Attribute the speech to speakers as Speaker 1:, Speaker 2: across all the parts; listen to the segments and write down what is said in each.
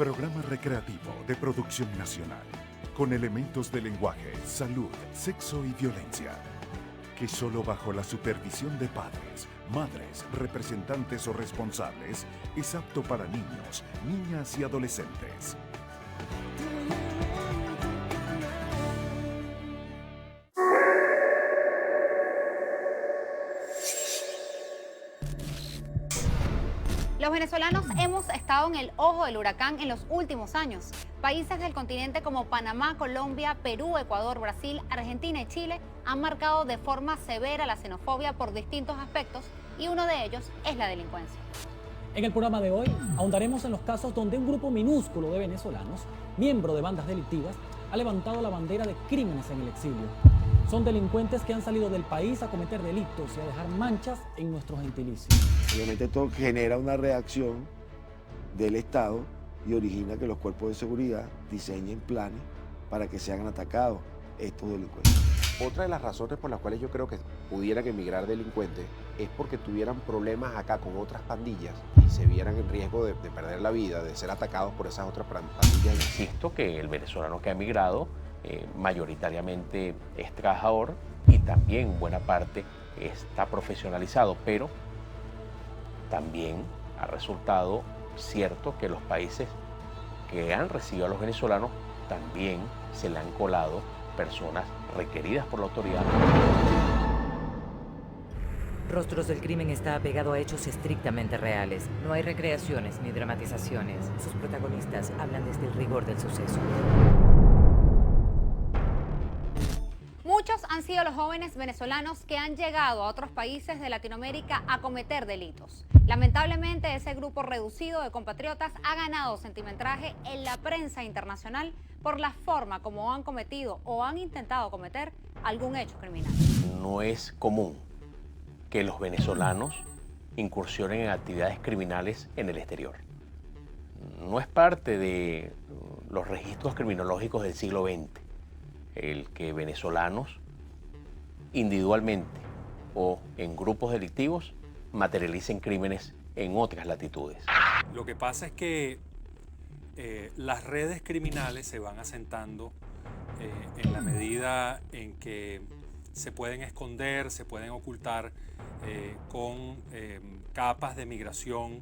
Speaker 1: Programa recreativo de producción nacional, con elementos de lenguaje, salud, sexo y violencia, que solo bajo la supervisión de padres, madres, representantes o responsables es apto para niños, niñas y adolescentes.
Speaker 2: Los venezolanos hemos estado en el ojo del huracán en los últimos años. Países del continente como Panamá, Colombia, Perú, Ecuador, Brasil, Argentina y Chile han marcado de forma severa la xenofobia por distintos aspectos y uno de ellos es la delincuencia.
Speaker 3: En el programa de hoy ahondaremos en los casos donde un grupo minúsculo de venezolanos, miembro de bandas delictivas, ha levantado la bandera de crímenes en el exilio. Son delincuentes que han salido del país a cometer delitos y a dejar manchas en nuestro gentilicio.
Speaker 4: Obviamente esto genera una reacción del Estado y origina que los cuerpos de seguridad diseñen planes para que sean atacados estos delincuentes.
Speaker 5: Otra de las razones por las cuales yo creo que pudieran emigrar delincuentes es porque tuvieran problemas acá con otras pandillas y se vieran en riesgo de perder la vida, de ser atacados por esas otras pandillas.
Speaker 6: Insisto que el venezolano que ha emigrado mayoritariamente es trabajador y también buena parte está profesionalizado, pero también ha resultado cierto que los países que han recibido a los venezolanos también se le han colado personas requeridas por la autoridad.
Speaker 7: Rostros del Crimen está apegado a hechos estrictamente reales. No hay recreaciones ni dramatizaciones. Sus protagonistas hablan desde el rigor del suceso.
Speaker 2: Muchos han sido los jóvenes venezolanos que han llegado a otros países de Latinoamérica a cometer delitos. Lamentablemente, ese grupo reducido de compatriotas ha ganado centimetraje en la prensa internacional por la forma como han cometido o han intentado cometer algún hecho criminal.
Speaker 6: No es común que los venezolanos incursionen en actividades criminales en el exterior. No es parte de los registros criminológicos del siglo XX el que venezolanos individualmente o en grupos delictivos materialicen crímenes en otras latitudes.
Speaker 8: Lo que pasa es que las redes criminales se van asentando en la medida en que se pueden esconder, se pueden ocultar con capas de migración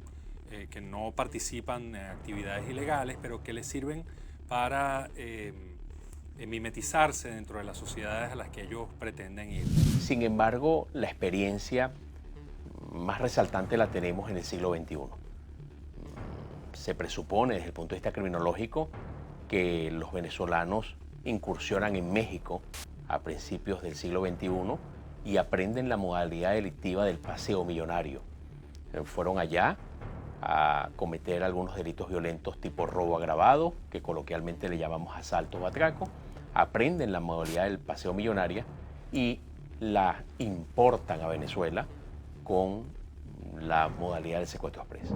Speaker 8: que no participan en actividades ilegales, pero que les sirven para mimetizarse dentro de las sociedades a las que ellos pretenden ir.
Speaker 6: Sin embargo, la experiencia más resaltante la tenemos en el siglo XXI. Se presupone desde el punto de vista criminológico que los venezolanos incursionan en México a principios del siglo XXI y aprenden la modalidad delictiva del paseo millonario. Fueron allá a cometer algunos delitos violentos tipo robo agravado, que coloquialmente le llamamos asalto o atraco, aprenden la modalidad del paseo millonaria y la importan a Venezuela con la modalidad del secuestro expreso.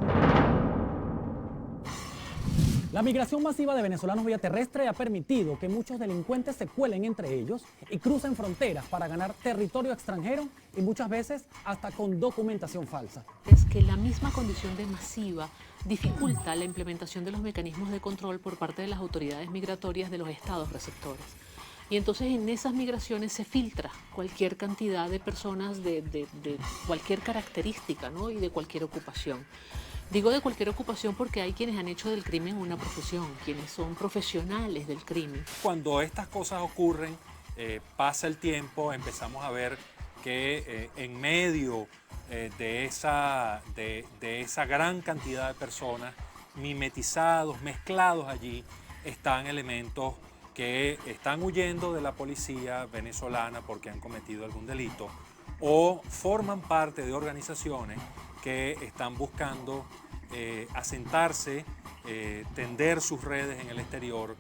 Speaker 3: La migración masiva de venezolanos vía terrestre ha permitido que muchos delincuentes se cuelen entre ellos y crucen fronteras para ganar territorio extranjero y muchas veces hasta con documentación falsa.
Speaker 9: Es que la misma condición de masiva dificulta la implementación de los mecanismos de control por parte de las autoridades migratorias de los estados receptores. Y entonces en esas migraciones se filtra cualquier cantidad de personas de cualquier característica, ¿no? Y de cualquier ocupación. Digo de cualquier ocupación porque hay quienes han hecho del crimen una profesión, quienes son profesionales del crimen.
Speaker 8: Cuando estas cosas ocurren, pasa el tiempo, empezamos a ver que en medio de esa gran cantidad de personas, mimetizados, mezclados allí, están elementos que están huyendo de la policía venezolana porque han cometido algún delito o forman parte de organizaciones que están buscando asentarse, tender sus redes en el exterior,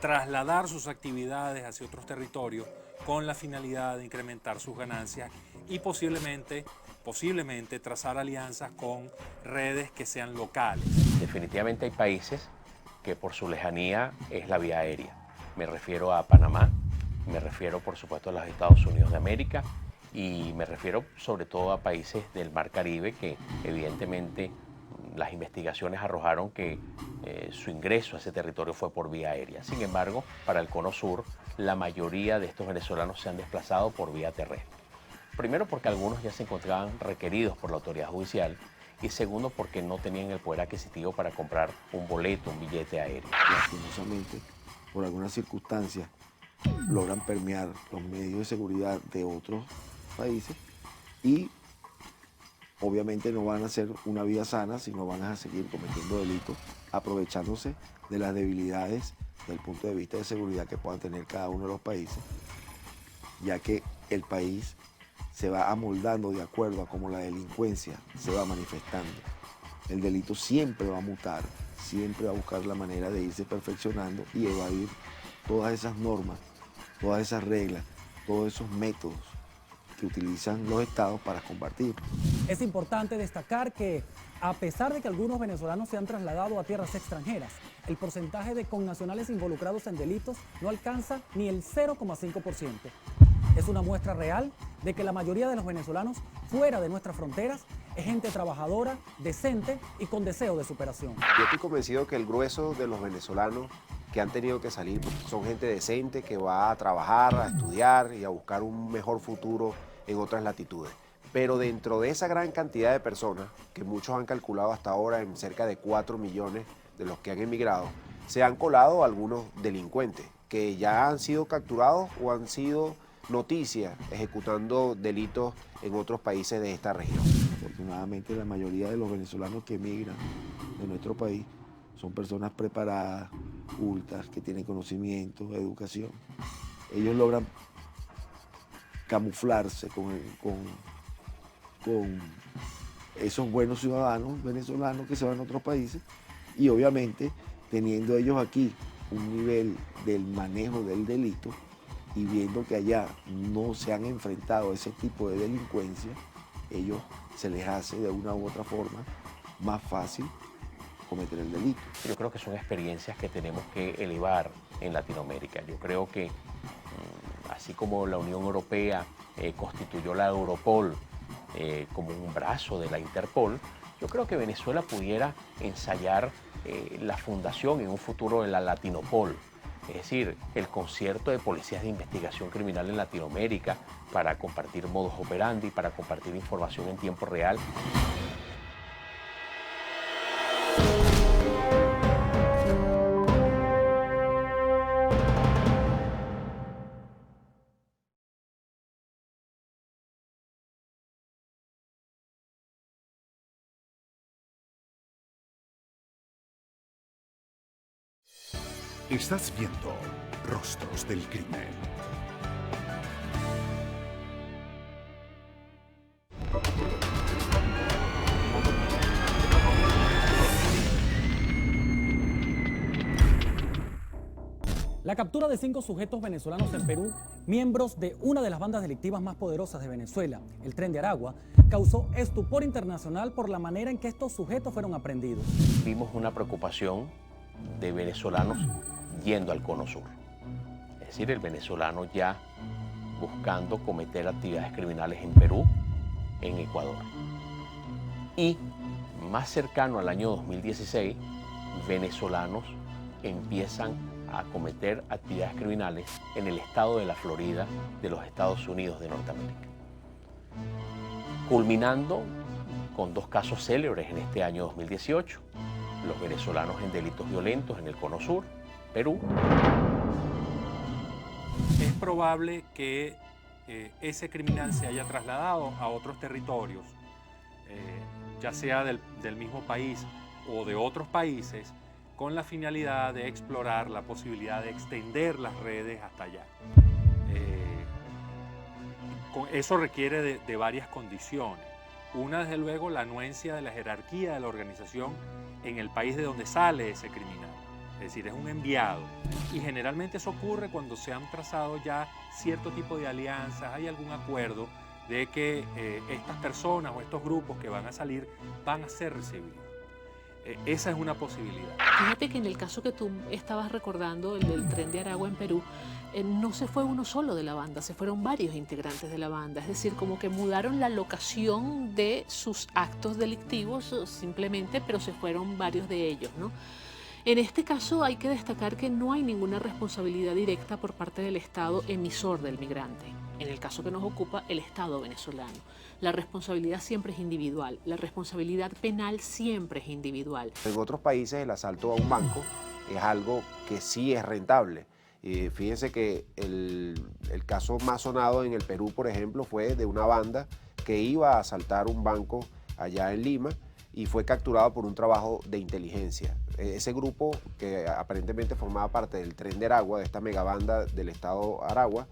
Speaker 8: trasladar sus actividades hacia otros territorios con la finalidad de incrementar sus ganancias y posiblemente trazar alianzas con redes que sean locales.
Speaker 6: Definitivamente hay países que por su lejanía es la vía aérea. Me refiero a Panamá, me refiero por supuesto a los Estados Unidos de América y me refiero sobre todo a países del Mar Caribe que evidentemente las investigaciones arrojaron que su ingreso a ese territorio fue por vía aérea. Sin embargo, para el Cono Sur, la mayoría de estos venezolanos se han desplazado por vía terrestre. Primero porque algunos ya se encontraban requeridos por la autoridad judicial y segundo porque no tenían el poder adquisitivo para comprar un boleto, un billete aéreo.
Speaker 4: Lastimosamente, por algunas circunstancias, logran permear los medios de seguridad de otros países y obviamente no van a hacer una vida sana, sino van a seguir cometiendo delitos, aprovechándose de las debilidades desde el punto de vista de seguridad que puedan tener cada uno de los países, ya que el país se va amoldando de acuerdo a cómo la delincuencia se va manifestando. El delito siempre va a mutar, siempre va a buscar la manera de irse perfeccionando y evadir todas esas normas, todas esas reglas, todos esos métodos que utilizan los estados para combatir.
Speaker 3: Es importante destacar que, a pesar de que algunos venezolanos se han trasladado a tierras extranjeras, el porcentaje de connacionales involucrados en delitos no alcanza ni el 0,5%. Es una muestra real de que la mayoría de los venezolanos fuera de nuestras fronteras es gente trabajadora, decente y con deseo de superación.
Speaker 5: Yo estoy convencido que el grueso de los venezolanos que han tenido que salir son gente decente que va a trabajar, a estudiar y a buscar un mejor futuro en otras latitudes. Pero dentro de esa gran cantidad de personas, que muchos han calculado hasta ahora en cerca de 4 millones de los que han emigrado, se han colado algunos delincuentes que ya han sido capturados o han sido noticias ejecutando delitos en otros países de esta región.
Speaker 4: Afortunadamente, la mayoría de los venezolanos que emigran de nuestro país son personas preparadas, cultas, que tienen conocimiento, educación. Ellos logran camuflarse con esos buenos ciudadanos venezolanos que se van a otros países y obviamente teniendo ellos aquí un nivel del manejo del delito y viendo que allá no se han enfrentado a ese tipo de delincuencia, ellos se les hace de una u otra forma más fácil cometer el delito.
Speaker 6: Yo creo que son experiencias que tenemos que elevar en Latinoamérica. Yo creo que así como la Unión Europea constituyó la Europol como un brazo de la Interpol, yo creo que Venezuela pudiera ensayar la fundación en un futuro de la Latinopol. Es decir, el concierto de policías de investigación criminal en Latinoamérica para compartir modus operandi, para compartir información en tiempo real.
Speaker 1: Estás viendo Rostros del Crimen.
Speaker 3: La captura de 5 sujetos venezolanos en Perú, miembros de una de las bandas delictivas más poderosas de Venezuela, el Tren de Aragua, causó estupor internacional por la manera en que estos sujetos fueron aprehendidos.
Speaker 6: Vimos una preocupación de venezolanos yendo al Cono Sur. Es decir, el venezolano ya buscando cometer actividades criminales en Perú, en Ecuador. Y más cercano al año 2016, venezolanos empiezan a cometer actividades criminales en el estado de la Florida de los Estados Unidos de Norteamérica. Culminando con 2 casos célebres en este año 2018, los venezolanos en delitos violentos en el Cono Sur, Perú.
Speaker 8: Es probable que ese criminal se haya trasladado a otros territorios, ya sea del mismo país o de otros países, con la finalidad de explorar la posibilidad de extender las redes hasta allá. Eso requiere de varias condiciones. Una, desde luego, la anuencia de la jerarquía de la organización en el país de donde sale ese criminal. Es decir, es un enviado. Y generalmente eso ocurre cuando se han trazado ya cierto tipo de alianzas, hay algún acuerdo de que estas personas o estos grupos que van a salir van a ser recibidos. Esa es una posibilidad.
Speaker 9: Fíjate que en el caso que tú estabas recordando, el del tren de Aragua en Perú, no se fue uno solo de la banda, se fueron varios integrantes de la banda. Es decir, como que mudaron la locación de sus actos delictivos simplemente, pero se fueron varios de ellos, ¿no? En este caso hay que destacar que no hay ninguna responsabilidad directa por parte del Estado emisor del migrante. En el caso que nos ocupa, el Estado venezolano. La responsabilidad siempre es individual, la responsabilidad penal siempre es individual.
Speaker 5: En otros países el asalto a un banco es algo que sí es rentable. Fíjense que el caso más sonado en el Perú, por ejemplo, fue de una banda que iba a asaltar un banco allá en Lima y fue capturado por un trabajo de inteligencia. Ese grupo, que aparentemente formaba parte del Tren de Aragua, de esta megabanda del estado Aragua,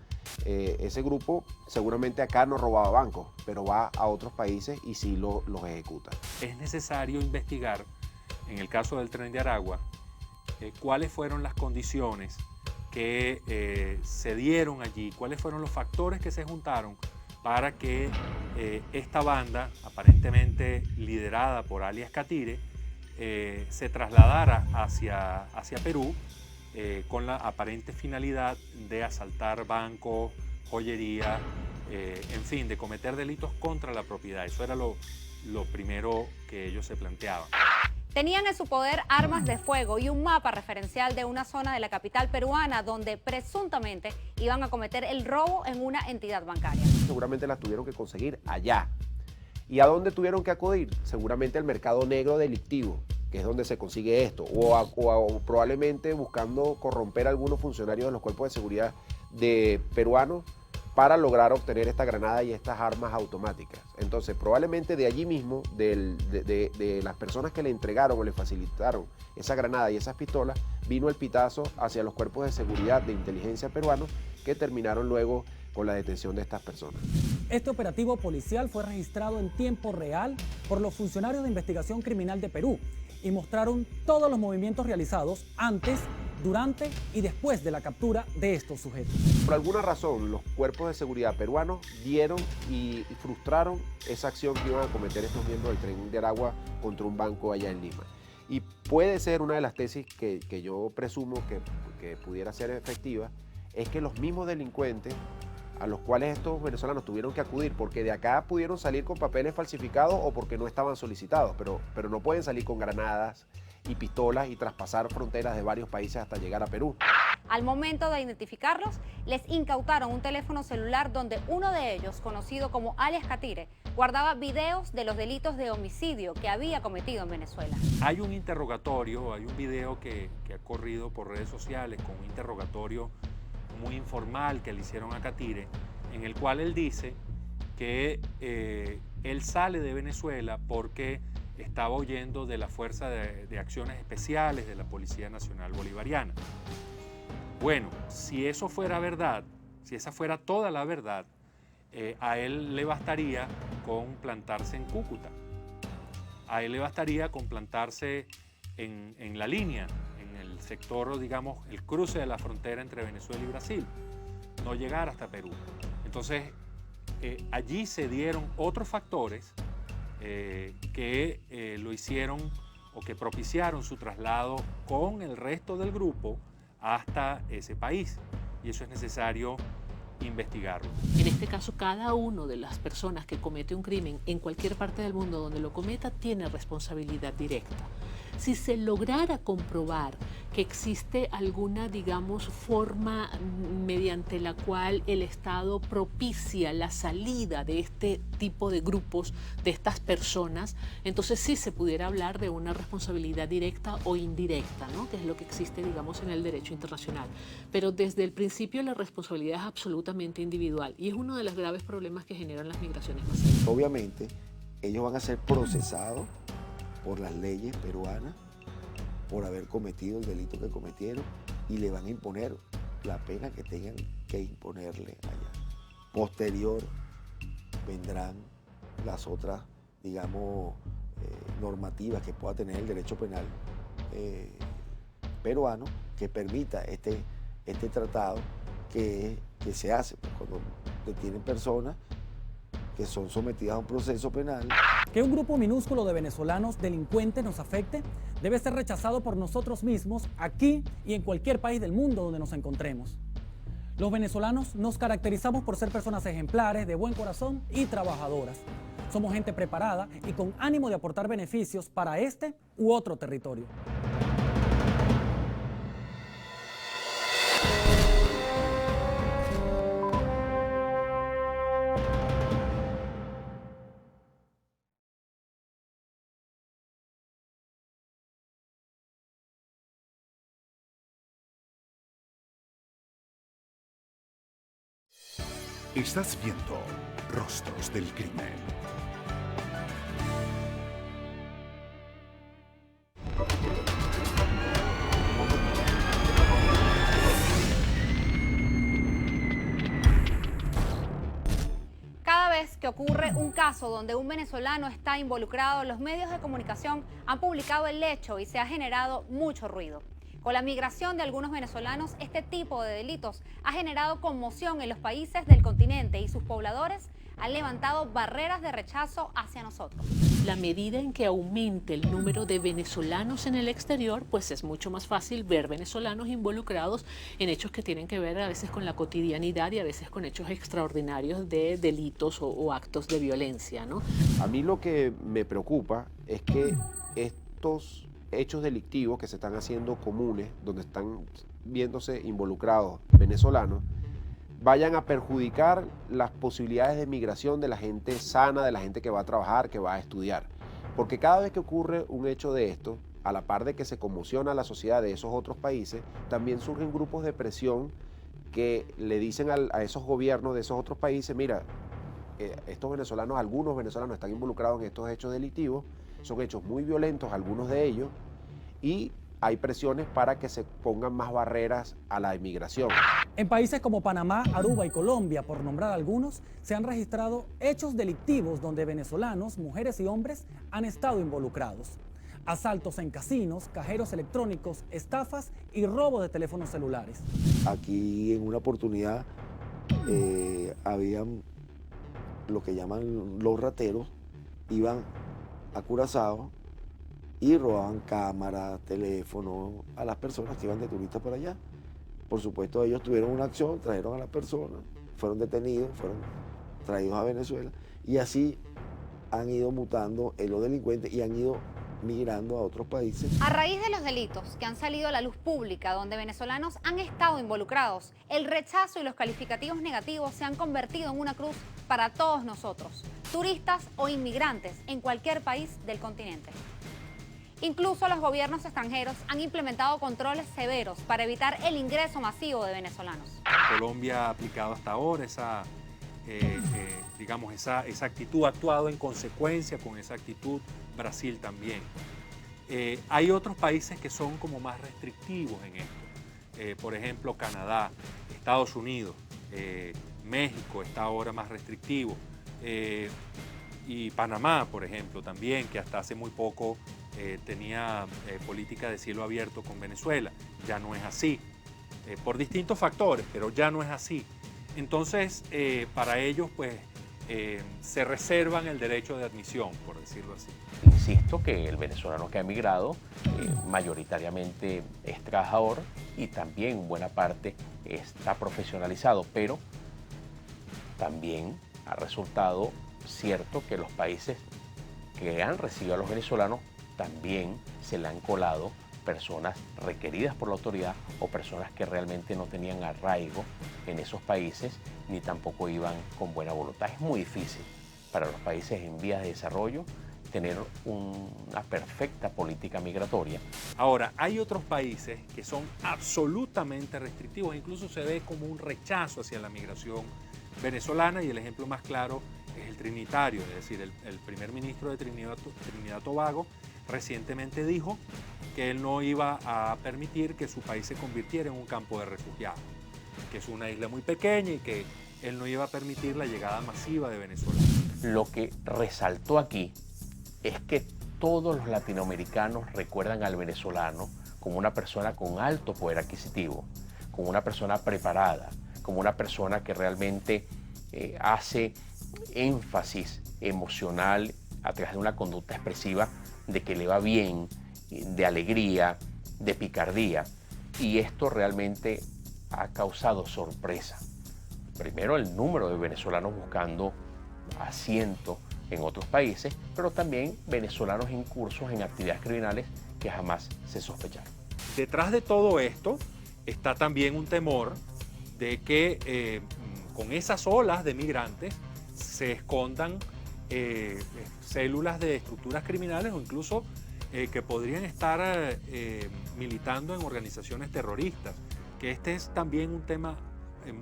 Speaker 5: ese grupo seguramente acá no robaba bancos, pero va a otros países y sí los ejecuta.
Speaker 8: Es necesario investigar, en el caso del Tren de Aragua, cuáles fueron las condiciones que se dieron allí, cuáles fueron los factores que se juntaron para que esta banda, aparentemente liderada por alias Catire, se trasladara hacia Perú con la aparente finalidad de asaltar bancos, joyería, en fin, de cometer delitos contra la propiedad. Eso era lo primero que ellos se planteaban.
Speaker 2: Tenían en su poder armas de fuego y un mapa referencial de una zona de la capital peruana donde presuntamente iban a cometer el robo en una entidad bancaria.
Speaker 5: Seguramente las tuvieron que conseguir allá. ¿Y a dónde tuvieron que acudir? Seguramente al mercado negro delictivo, que es donde se consigue esto, o probablemente buscando corromper a algunos funcionarios de los cuerpos de seguridad peruanos para lograr obtener esta granada y estas armas automáticas. Entonces, probablemente de allí mismo, de las personas que le entregaron o le facilitaron esa granada y esas pistolas, vino el pitazo hacia los cuerpos de seguridad de inteligencia peruanos que terminaron luego con la detención de estas personas.
Speaker 3: Este operativo policial fue registrado en tiempo real por los funcionarios de investigación criminal de Perú y mostraron todos los movimientos realizados antes, durante y después de la captura de estos sujetos.
Speaker 5: Por alguna razón, los cuerpos de seguridad peruanos dieron y frustraron esa acción que iban a cometer estos miembros del Tren de Aragua contra un banco allá en Lima. Y puede ser una de las tesis que yo presumo que pudiera ser efectiva, es que los mismos delincuentes a los cuales estos venezolanos tuvieron que acudir, porque de acá pudieron salir con papeles falsificados o porque no estaban solicitados, pero no pueden salir con granadas y pistolas y traspasar fronteras de varios países hasta llegar a Perú.
Speaker 2: Al momento de identificarlos, les incautaron un teléfono celular donde uno de ellos, conocido como alias Catire, guardaba videos de los delitos de homicidio que había cometido en Venezuela.
Speaker 8: Hay un interrogatorio, hay un video que ha corrido por redes sociales con un interrogatorio muy informal que le hicieron a Catire, en el cual él dice que él sale de Venezuela porque estaba huyendo de la Fuerza de Acciones Especiales de la Policía Nacional Bolivariana. Bueno, si eso fuera verdad, si esa fuera toda la verdad, a él le bastaría con plantarse en Cúcuta, a él le bastaría con plantarse en la línea, el sector, digamos, el cruce de la frontera entre Venezuela y Brasil, no llegar hasta Perú. Entonces, allí se dieron otros factores que lo hicieron o que propiciaron su traslado con el resto del grupo hasta ese país. Y eso es necesario investigarlo.
Speaker 9: En este caso, cada una de las personas que comete un crimen en cualquier parte del mundo donde lo cometa tiene responsabilidad directa. Si se lograra comprobar que existe alguna, digamos, forma mediante la cual el Estado propicia la salida de este tipo de grupos, de estas personas, entonces sí se pudiera hablar de una responsabilidad directa o indirecta, ¿no? Que es lo que existe, digamos, en el derecho internacional. Pero desde el principio la responsabilidad es absolutamente individual y es uno de los graves problemas que generan las migraciones masivas.
Speaker 4: Obviamente, ellos van a ser procesados por las leyes peruanas por haber cometido el delito que cometieron y le van a imponer la pena que tengan que imponerle allá. Posterior vendrán las otras, digamos, normativas que pueda tener el derecho penal peruano que permita este tratado que se hace. Pues cuando detienen personas, que son sometidas a un proceso penal.
Speaker 3: Que un grupo minúsculo de venezolanos delincuentes nos afecte debe ser rechazado por nosotros mismos aquí y en cualquier país del mundo donde nos encontremos. Los venezolanos nos caracterizamos por ser personas ejemplares, de buen corazón y trabajadoras. Somos gente preparada y con ánimo de aportar beneficios para este u otro territorio.
Speaker 1: Estás viendo Rostros del Crimen.
Speaker 2: Cada vez que ocurre un caso donde un venezolano está involucrado, los medios de comunicación han publicado el hecho y se ha generado mucho ruido. Con la migración de algunos venezolanos, este tipo de delitos ha generado conmoción en los países del continente y sus pobladores han levantado barreras de rechazo hacia nosotros.
Speaker 9: La medida en que aumente el número de venezolanos en el exterior, pues es mucho más fácil ver venezolanos involucrados en hechos que tienen que ver a veces con la cotidianidad y a veces con hechos extraordinarios de delitos o actos de violencia, ¿no?
Speaker 5: A mí lo que me preocupa es que estos hechos delictivos que se están haciendo comunes, donde están viéndose involucrados venezolanos, vayan a perjudicar las posibilidades de migración de la gente sana, de la gente que va a trabajar, que va a estudiar. Porque cada vez que ocurre un hecho de esto, a la par de que se conmociona la sociedad de esos otros países, también surgen grupos de presión que le dicen a esos gobiernos de esos otros países, mira, estos venezolanos, algunos venezolanos están involucrados en estos hechos delictivos, son hechos muy violentos, algunos de ellos, y hay presiones para que se pongan más barreras a la inmigración.
Speaker 3: En países como Panamá, Aruba y Colombia, por nombrar algunos, se han registrado hechos delictivos donde venezolanos, mujeres y hombres han estado involucrados. Asaltos en casinos, cajeros electrónicos, estafas y robos de teléfonos celulares.
Speaker 4: Aquí en una oportunidad habían lo que llaman los rateros, iban a Curazao y robaban cámaras, teléfonos a las personas que iban de turistas para allá. Por supuesto, ellos tuvieron una acción, trajeron a las personas, fueron detenidos, fueron traídos a Venezuela y así han ido mutando en los delincuentes y han ido migrando a otros países.
Speaker 2: A raíz de los delitos que han salido a la luz pública donde venezolanos han estado involucrados, el rechazo y los calificativos negativos se han convertido en una cruz para todos nosotros, turistas o inmigrantes en cualquier país del continente. Incluso los gobiernos extranjeros han implementado controles severos para evitar el ingreso masivo de venezolanos.
Speaker 8: Colombia ha aplicado hasta ahora esa actitud, ha actuado en consecuencia con esa actitud. Brasil también. Hay otros países que son como más restrictivos en esto. Por ejemplo, Canadá, Estados Unidos, México está ahora más restrictivo. Y Panamá, por ejemplo, también, que hasta hace muy poco tenía política de cielo abierto con Venezuela. Ya no es así, por distintos factores, pero ya no es así. Entonces, para ellos, pues, se reservan el derecho de admisión, por decirlo así.
Speaker 6: Insisto que el venezolano que ha emigrado mayoritariamente es trabajador y también en buena parte está profesionalizado, pero también ha resultado cierto que los países que han recibido a los venezolanos también se le han colado personas requeridas por la autoridad o personas que realmente no tenían arraigo en esos países ni tampoco iban con buena voluntad. Es muy difícil para los países en vías de desarrollo tener una perfecta política migratoria.
Speaker 8: Ahora, hay otros países que son absolutamente restrictivos, incluso se ve como un rechazo hacia la migración venezolana y el ejemplo más claro es el trinitario, es decir, el primer ministro de Trinidad y Tobago recientemente dijo que él no iba a permitir que su país se convirtiera en un campo de refugiados, que es una isla muy pequeña y que él no iba a permitir la llegada masiva de venezolanos.
Speaker 6: Lo que resaltó aquí es que todos los latinoamericanos recuerdan al venezolano como una persona con alto poder adquisitivo, como una persona preparada, como una persona que realmente hace énfasis emocional a través de una conducta expresiva de que le va bien, de alegría, de picardía. Y esto realmente ha causado sorpresa. Primero, el número de venezolanos buscando asiento en otros países, pero también venezolanos incursos en actividades criminales que jamás se sospecharon.
Speaker 8: Detrás de todo esto está también un temor de que con esas olas de migrantes se escondan células de estructuras criminales o incluso que podrían estar militando en organizaciones terroristas, que este es también un tema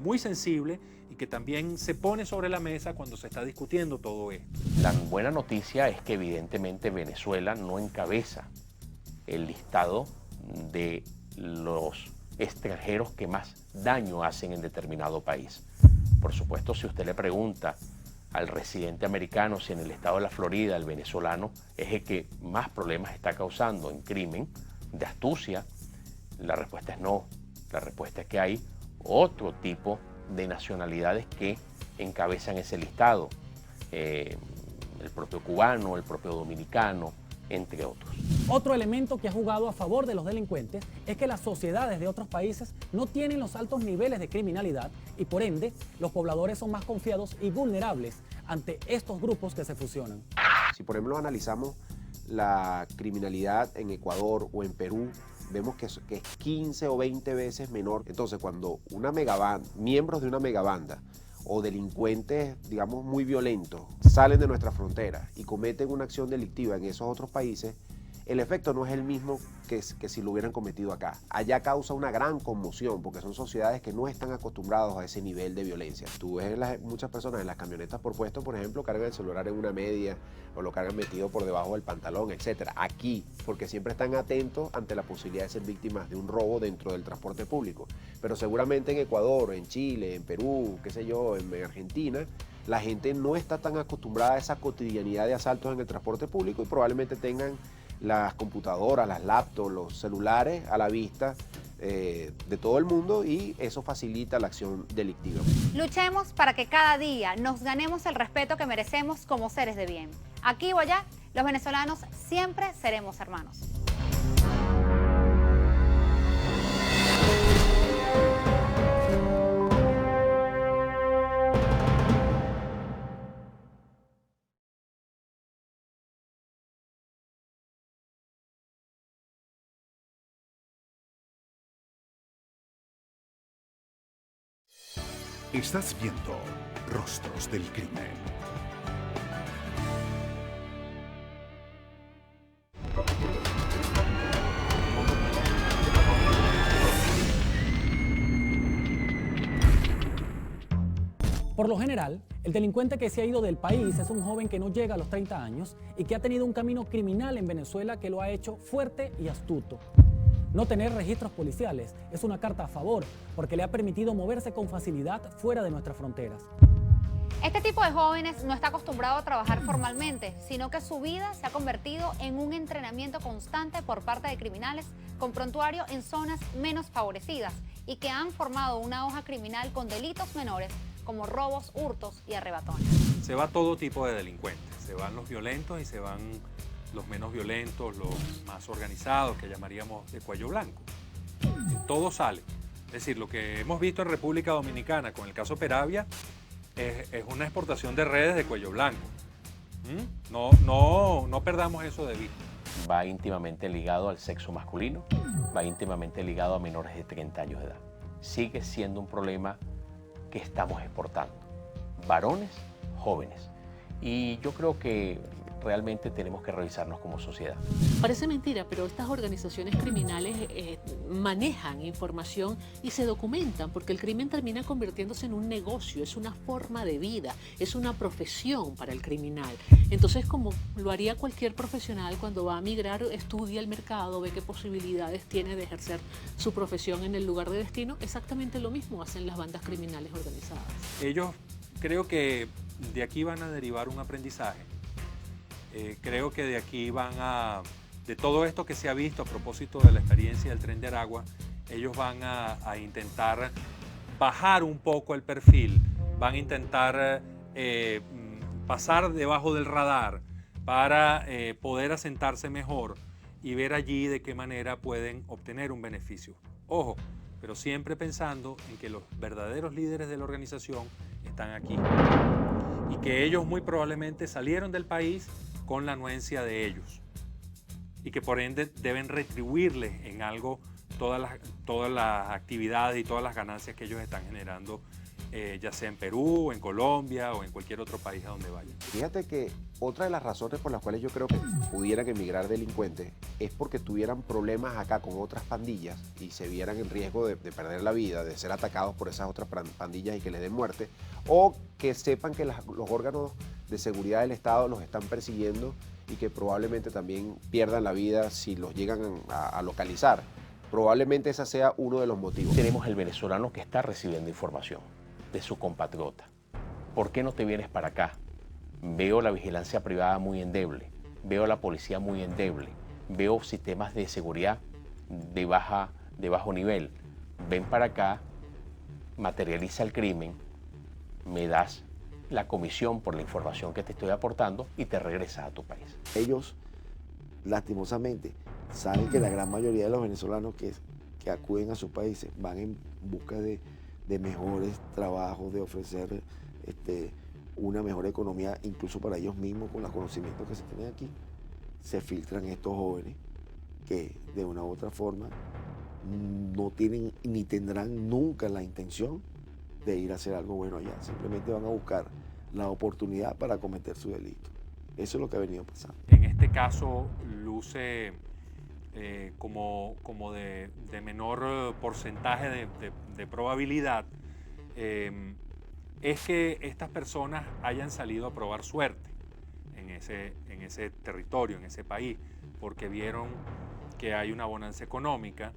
Speaker 8: muy sensible y que también se pone sobre la mesa cuando se está discutiendo todo esto.
Speaker 6: La buena noticia es que evidentemente Venezuela no encabeza el listado de los extranjeros que más daño hacen en determinado país. Por supuesto, si usted le pregunta al residente americano si en el estado de la Florida el venezolano es el que más problemas está causando en crimen de astucia, la respuesta es no. La respuesta es que hay otro tipo de nacionalidades que encabezan ese listado. El propio cubano, el propio dominicano, entre otros.
Speaker 3: Otro elemento que ha jugado a favor de los delincuentes es que las sociedades de otros países no tienen los altos niveles de criminalidad y por ende los pobladores son más confiados y vulnerables ante estos grupos que se fusionan.
Speaker 5: Si por ejemplo analizamos la criminalidad en Ecuador o en Perú, vemos que es 15 o 20 veces menor. Entonces cuando miembros de una megabanda o delincuentes, digamos, muy violentos, salen de nuestra frontera y cometen una acción delictiva en esos otros países, el efecto no es el mismo que si lo hubieran cometido acá. Allá causa una gran conmoción porque son sociedades que no están acostumbrados a ese nivel de violencia. Tú ves muchas personas en las camionetas por puesto, por ejemplo, cargan el celular en una media o lo cargan metido por debajo del pantalón, etc. Aquí, porque siempre están atentos ante la posibilidad de ser víctimas de un robo dentro del transporte público. Pero seguramente en Ecuador, en Chile, en Perú, qué sé yo, en Argentina, la gente no está tan acostumbrada a esa cotidianidad de asaltos en el transporte público y probablemente tengan las computadoras, las laptops, los celulares a la vista de todo el mundo y eso facilita la acción delictiva.
Speaker 2: Luchemos para que cada día nos ganemos el respeto que merecemos como seres de bien. Aquí o allá, los venezolanos siempre seremos hermanos.
Speaker 1: Estás viendo Rostros del Crimen.
Speaker 3: Por lo general, el delincuente que se ha ido del país es un joven que no llega a los 30 años y que ha tenido un camino criminal en Venezuela que lo ha hecho fuerte y astuto. No tener registros policiales es una carta a favor porque le ha permitido moverse con facilidad fuera de nuestras fronteras.
Speaker 2: Este tipo de jóvenes no está acostumbrado a trabajar formalmente, sino que su vida se ha convertido en un entrenamiento constante por parte de criminales con prontuario en zonas menos favorecidas y que han formado una hoja criminal con delitos menores como robos, hurtos y arrebatones.
Speaker 8: Se va todo tipo de delincuentes, se van los violentos y se van los menos violentos, los más organizados, que llamaríamos de cuello blanco. Todo sale. Es decir, lo que hemos visto en República Dominicana con el caso Peravia es una exportación de redes de cuello blanco. No perdamos eso de vista.
Speaker 6: Va íntimamente ligado al sexo masculino, va íntimamente ligado a menores de 30 años de edad. Sigue siendo un problema que estamos exportando. Varones, jóvenes. Y yo creo que realmente tenemos que revisarnos como sociedad.
Speaker 9: Parece mentira, pero estas organizaciones criminales manejan información y se documentan, porque el crimen termina convirtiéndose en un negocio, es una forma de vida, es una profesión para el criminal. Entonces, como lo haría cualquier profesional cuando va a migrar, estudia el mercado, ve qué posibilidades tiene de ejercer su profesión en el lugar de destino, exactamente lo mismo hacen las bandas criminales organizadas.
Speaker 8: Ellos creo que de aquí van a derivar un aprendizaje. Creo que de aquí de todo esto que se ha visto a propósito de la experiencia del Tren de Aragua, ellos van a intentar bajar un poco el perfil, van a intentar pasar debajo del radar para poder asentarse mejor y ver allí de qué manera pueden obtener un beneficio. Ojo, pero siempre pensando en que los verdaderos líderes de la organización están aquí y que ellos muy probablemente salieron del país con la anuencia de ellos y que por ende deben retribuirles en algo todas las actividades y todas las ganancias que ellos están generando, ya sea en Perú, en Colombia o en cualquier otro país a donde vayan.
Speaker 5: Fíjate que otra de las razones por las cuales yo creo que pudieran emigrar delincuentes es porque tuvieran problemas acá con otras pandillas y se vieran en riesgo de perder la vida, de ser atacados por esas otras pandillas y que les den muerte, o que sepan que los órganos de seguridad del Estado los están persiguiendo y que probablemente también pierdan la vida si los llegan a localizar. Probablemente ese sea uno de los motivos.
Speaker 6: Tenemos el venezolano que está recibiendo información de su compatriota. ¿Por qué no te vienes para acá? Veo la vigilancia privada muy endeble, veo la policía muy endeble, veo sistemas de seguridad de bajo nivel. Ven para acá, materializa el crimen, me das la comisión por la información que te estoy aportando y te regresas a tu país.
Speaker 4: Ellos, lastimosamente, saben que la gran mayoría de los venezolanos que acuden a sus países van en busca de mejores trabajos, de ofrecer una mejor economía, incluso para ellos mismos, con los conocimientos que se tienen aquí. Se filtran estos jóvenes que de una u otra forma no tienen ni tendrán nunca la intención de ir a hacer algo bueno allá. Simplemente van a buscar la oportunidad para cometer su delito. Eso es lo que ha venido pasando.
Speaker 8: En este caso luce como de menor porcentaje de probabilidad, es que estas personas hayan salido a probar suerte en ese territorio, en ese país, porque vieron que hay una bonanza económica,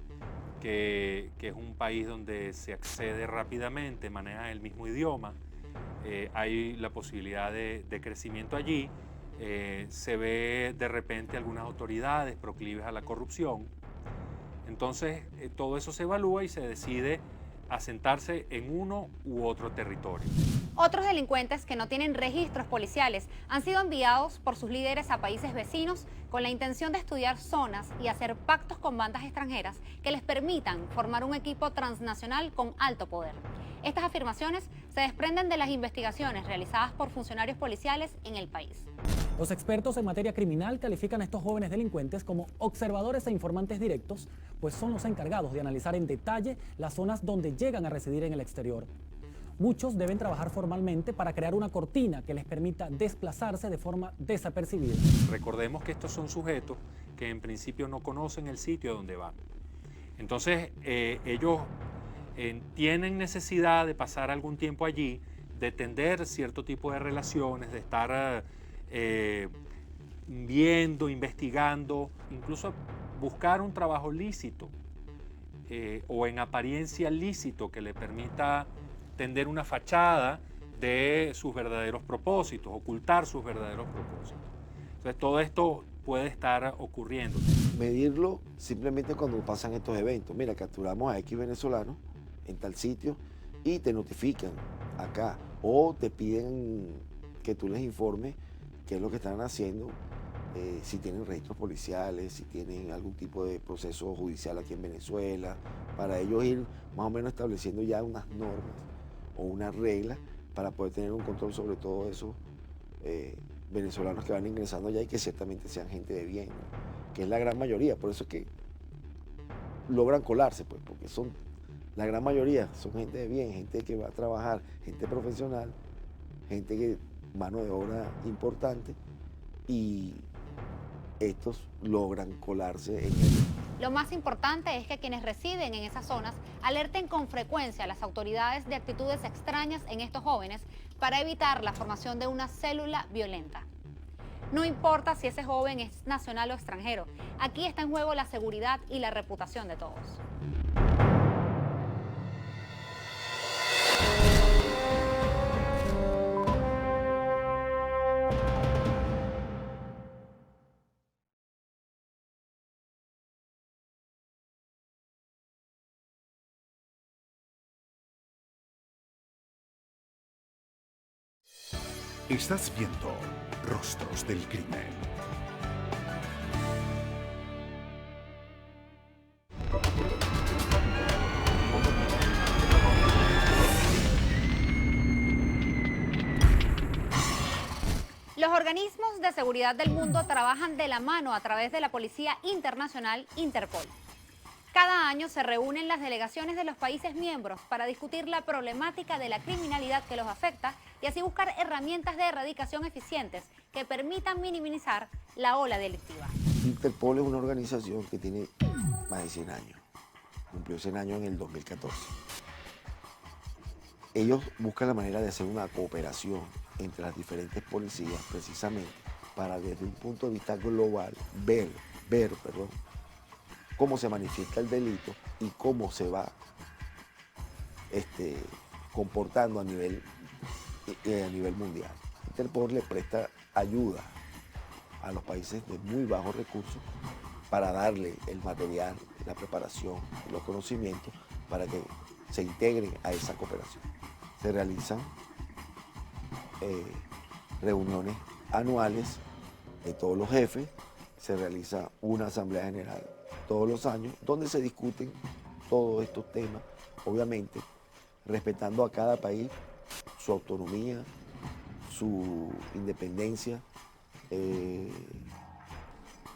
Speaker 8: que es un país donde se accede rápidamente, maneja el mismo idioma, hay la posibilidad de crecimiento allí, se ve de repente algunas autoridades proclives a la corrupción. Entonces todo eso se evalúa y se decide asentarse en uno u otro territorio.
Speaker 2: Otros delincuentes que no tienen registros policiales han sido enviados por sus líderes a países vecinos con la intención de estudiar zonas y hacer pactos con bandas extranjeras que les permitan formar un equipo transnacional con alto poder. Estas afirmaciones se desprenden de las investigaciones realizadas por funcionarios policiales en el país.
Speaker 3: Los expertos en materia criminal califican a estos jóvenes delincuentes como observadores e informantes directos, pues son los encargados de analizar en detalle las zonas donde llegan a residir en el exterior. Muchos deben trabajar formalmente para crear una cortina que les permita desplazarse de forma desapercibida.
Speaker 8: Recordemos que estos son sujetos que en principio no conocen el sitio a donde van. Entonces ellos tienen necesidad de pasar algún tiempo allí, de tender cierto tipo de relaciones, de estar viendo, investigando, incluso buscar un trabajo lícito o en apariencia lícito que le permita tender una fachada de sus verdaderos propósitos, ocultar sus verdaderos propósitos. Entonces todo esto puede estar ocurriendo.
Speaker 4: Medirlo simplemente cuando pasan estos eventos. Mira, capturamos a X venezolanos en tal sitio y te notifican acá o te piden que tú les informes qué es lo que están haciendo, si tienen registros policiales, si tienen algún tipo de proceso judicial aquí en Venezuela, para ellos ir más o menos estableciendo ya unas normas o unas reglas para poder tener un control sobre todo esos venezolanos que van ingresando allá y que ciertamente sean gente de bien, ¿no? Que es la gran mayoría, por eso es que logran colarse, pues, porque son la gran mayoría son gente de bien, gente que va a trabajar, gente profesional, gente que mano de obra importante, y estos logran colarse en ellos.
Speaker 2: Lo más importante es que quienes residen en esas zonas alerten con frecuencia a las autoridades de actitudes extrañas en estos jóvenes para evitar la formación de una célula violenta. No importa si ese joven es nacional o extranjero, aquí está en juego la seguridad y la reputación de todos.
Speaker 1: Estás viendo Rostros del Crimen.
Speaker 2: Los organismos de seguridad del mundo trabajan de la mano a través de la Policía Internacional Interpol. Cada año se reúnen las delegaciones de los países miembros para discutir la problemática de la criminalidad que los afecta y así buscar herramientas de erradicación eficientes que permitan minimizar la ola delictiva.
Speaker 4: Interpol es una organización que tiene más de 100 años. Cumplió 100 años en el 2014. Ellos buscan la manera de hacer una cooperación entre las diferentes policías precisamente para desde un punto de vista global ver cómo se manifiesta el delito y cómo se va comportando a nivel mundial. Interpol le presta ayuda a los países de muy bajos recursos para darle el material, la preparación, los conocimientos para que se integren a esa cooperación. Se realizan reuniones anuales de todos los jefes, se realiza una asamblea general todos los años donde se discuten todos estos temas, obviamente respetando a cada país su autonomía, su independencia,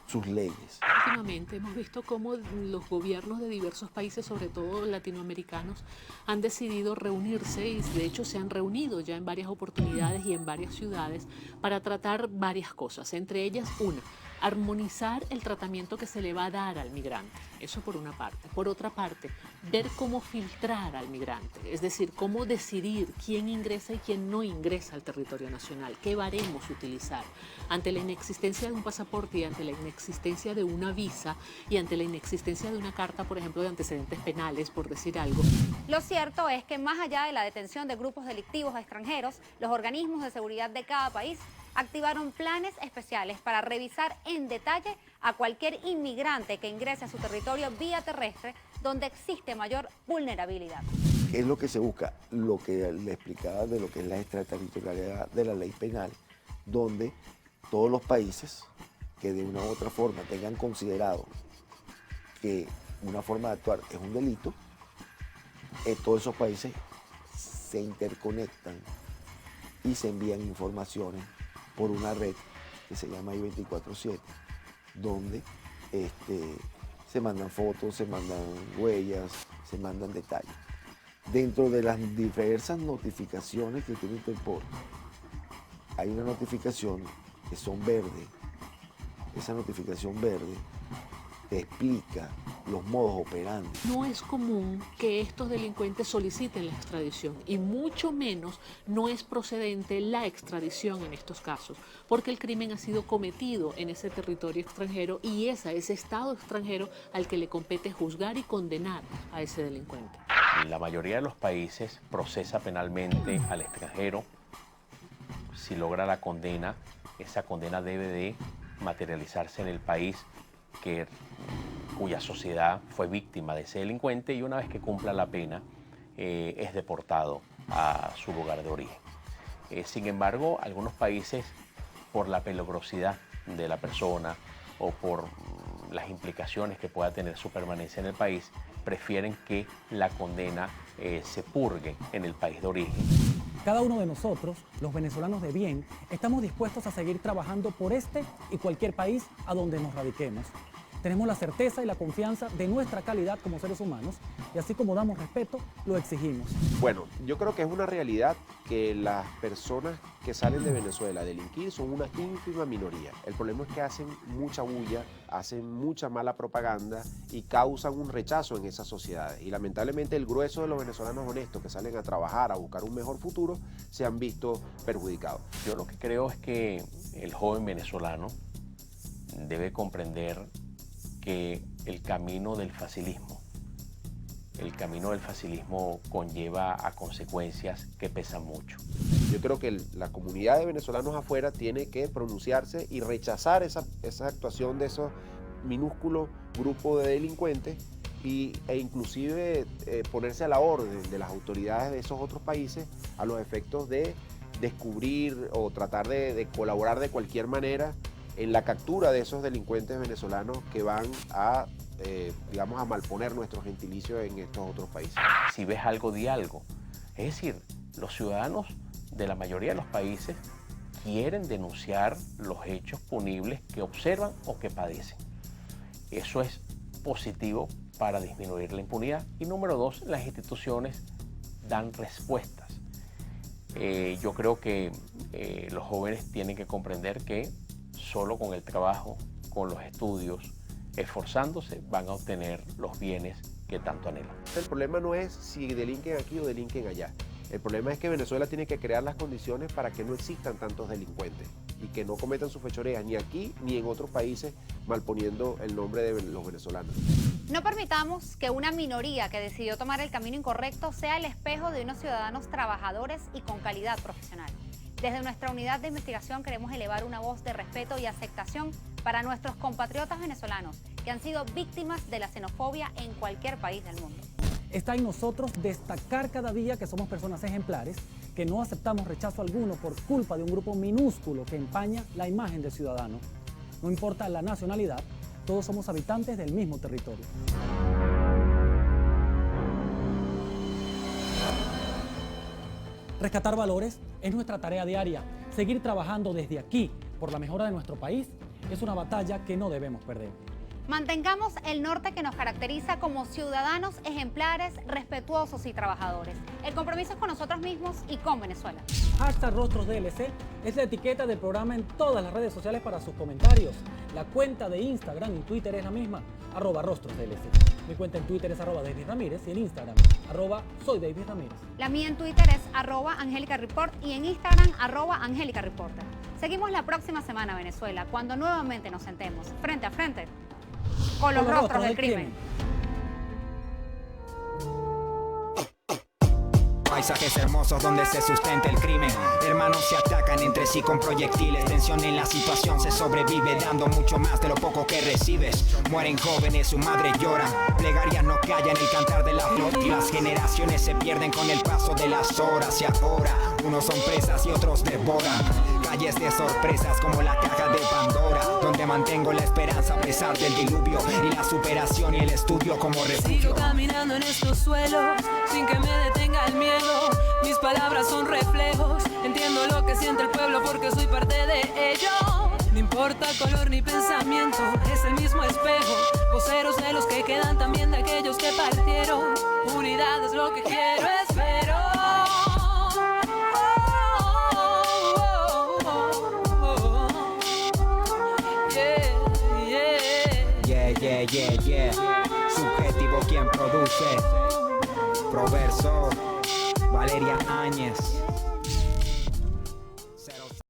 Speaker 4: sus leyes.
Speaker 9: Últimamente hemos visto cómo los gobiernos de diversos países, sobre todo latinoamericanos, han decidido reunirse y de hecho se han reunido ya en varias oportunidades y en varias ciudades para tratar varias cosas, entre ellas una, armonizar el tratamiento que se le va a dar al migrante, eso por una parte. Por otra parte, ver cómo filtrar al migrante, es decir, cómo decidir quién ingresa y quién no ingresa al territorio nacional, qué baremos utilizar ante la inexistencia de un pasaporte y ante la inexistencia de una visa y ante la inexistencia de una carta, por ejemplo, de antecedentes penales, por decir algo.
Speaker 2: Lo cierto es que más allá de la detención de grupos delictivos extranjeros, los organismos de seguridad de cada país activaron planes especiales para revisar en detalle a cualquier inmigrante que ingrese a su territorio vía terrestre donde existe mayor vulnerabilidad.
Speaker 4: ¿Qué es lo que se busca? Lo que le explicaba de lo que es la extraterritorialidad de la ley penal, donde todos los países que de una u otra forma tengan considerado que una forma de actuar es un delito, todos esos países se interconectan y se envían informaciones por una red que se llama I-24/7, donde se mandan fotos, se mandan huellas, se mandan detalles. Dentro de las diversas notificaciones que tiene Interpol, hay una notificación que son verdes. Esa notificación verde te explica los modos operandi.
Speaker 9: No es común que estos delincuentes soliciten la extradición y mucho menos no es procedente la extradición en estos casos, porque el crimen ha sido cometido en ese territorio extranjero y es a ese Estado extranjero al que le compete juzgar y condenar a ese delincuente.
Speaker 6: La mayoría de los países procesa penalmente al extranjero. Si logra la condena, esa condena debe de materializarse en el país cuya sociedad fue víctima de ese delincuente y una vez que cumpla la pena es deportado a su lugar de origen. Sin embargo, algunos países, por la peligrosidad de la persona o por las implicaciones que pueda tener su permanencia en el país, prefieren que la condena se purgue en el país de origen.
Speaker 3: Cada uno de nosotros, los venezolanos de bien, estamos dispuestos a seguir trabajando por este y cualquier país a donde nos radiquemos. Tenemos la certeza y la confianza de nuestra calidad como seres humanos y así como damos respeto, lo exigimos.
Speaker 5: Bueno, yo creo que es una realidad que las personas que salen de Venezuela a delinquir son una ínfima minoría. El problema es que hacen mucha bulla, hacen mucha mala propaganda y causan un rechazo en esas sociedades. Y lamentablemente el grueso de los venezolanos honestos que salen a trabajar, a buscar un mejor futuro, se han visto perjudicados.
Speaker 6: Yo lo que creo es que el joven venezolano debe comprender que el camino del facilismo conlleva a consecuencias que pesan mucho.
Speaker 5: Yo creo que la comunidad de venezolanos afuera tiene que pronunciarse y rechazar esa actuación de esos minúsculos grupos de delincuentes e inclusive ponerse a la orden de las autoridades de esos otros países a los efectos de descubrir o tratar de colaborar de cualquier manera en la captura de esos delincuentes venezolanos que van a, digamos, a malponer nuestro gentilicio en estos otros países.
Speaker 6: Si ves algo, di algo. Es decir, los ciudadanos de la mayoría de los países quieren denunciar los hechos punibles que observan o que padecen. Eso es positivo para disminuir la impunidad. Y número 2, las instituciones dan respuestas. Yo creo que los jóvenes tienen que comprender que solo con el trabajo, con los estudios, esforzándose, van a obtener los bienes que tanto anhelan.
Speaker 5: El problema no es si delinquen aquí o delinquen allá. El problema es que Venezuela tiene que crear las condiciones para que no existan tantos delincuentes y que no cometan sus fechorías ni aquí ni en otros países malponiendo el nombre de los venezolanos.
Speaker 2: No permitamos que una minoría que decidió tomar el camino incorrecto sea el espejo de unos ciudadanos trabajadores y con calidad profesional. Desde nuestra unidad de investigación queremos elevar una voz de respeto y aceptación para nuestros compatriotas venezolanos que han sido víctimas de la xenofobia en cualquier país del mundo.
Speaker 3: Está en nosotros destacar cada día que somos personas ejemplares, que no aceptamos rechazo alguno por culpa de un grupo minúsculo que empaña la imagen del ciudadano. No importa la nacionalidad, todos somos habitantes del mismo territorio. Rescatar valores es nuestra tarea diaria. Seguir trabajando desde aquí por la mejora de nuestro país es una batalla que no debemos perder.
Speaker 2: Mantengamos el norte que nos caracteriza como ciudadanos ejemplares, respetuosos y trabajadores. El compromiso es con nosotros mismos y con Venezuela.
Speaker 3: #RostrosDLC es la etiqueta del programa en todas las redes sociales para sus comentarios. La cuenta de Instagram y Twitter es la misma, @RostrosDLC. Mi cuenta en Twitter es @DavidRamírez y en Instagram, @SoyDavidRamírez.
Speaker 2: La mía en Twitter es @AngelicaReport y en Instagram @AngelicaReporter. Seguimos la próxima semana, Venezuela, cuando nuevamente nos sentemos frente a frente con los rostros del crimen.
Speaker 10: Paisajes hermosos donde se sustenta el crimen. Hermanos se atacan entre sí con proyectiles. Tensión en la situación, se sobrevive dando mucho más de lo poco que recibes. Mueren jóvenes, su madre llora. Plegarias no callan el cantar de la flor. Y las generaciones se pierden con el paso de las horas. Y ahora, unos son presas y otros devoran. Calles de sorpresas como la caja de Pandora, donde mantengo la esperanza a pesar del diluvio. Y la superación y el estudio como refugio.
Speaker 11: Sigo caminando en estos suelos sin que me detenga el miedo. Mis palabras son reflejos, entiendo lo que siente el pueblo porque soy parte de ello. No importa color ni pensamiento, es el mismo espejo. Voceros de los que quedan, también de aquellos que partieron. Unidad es lo que quiero, espero.
Speaker 10: Yeah. Subjetivo quien produce. Proverso, Valeria Áñez.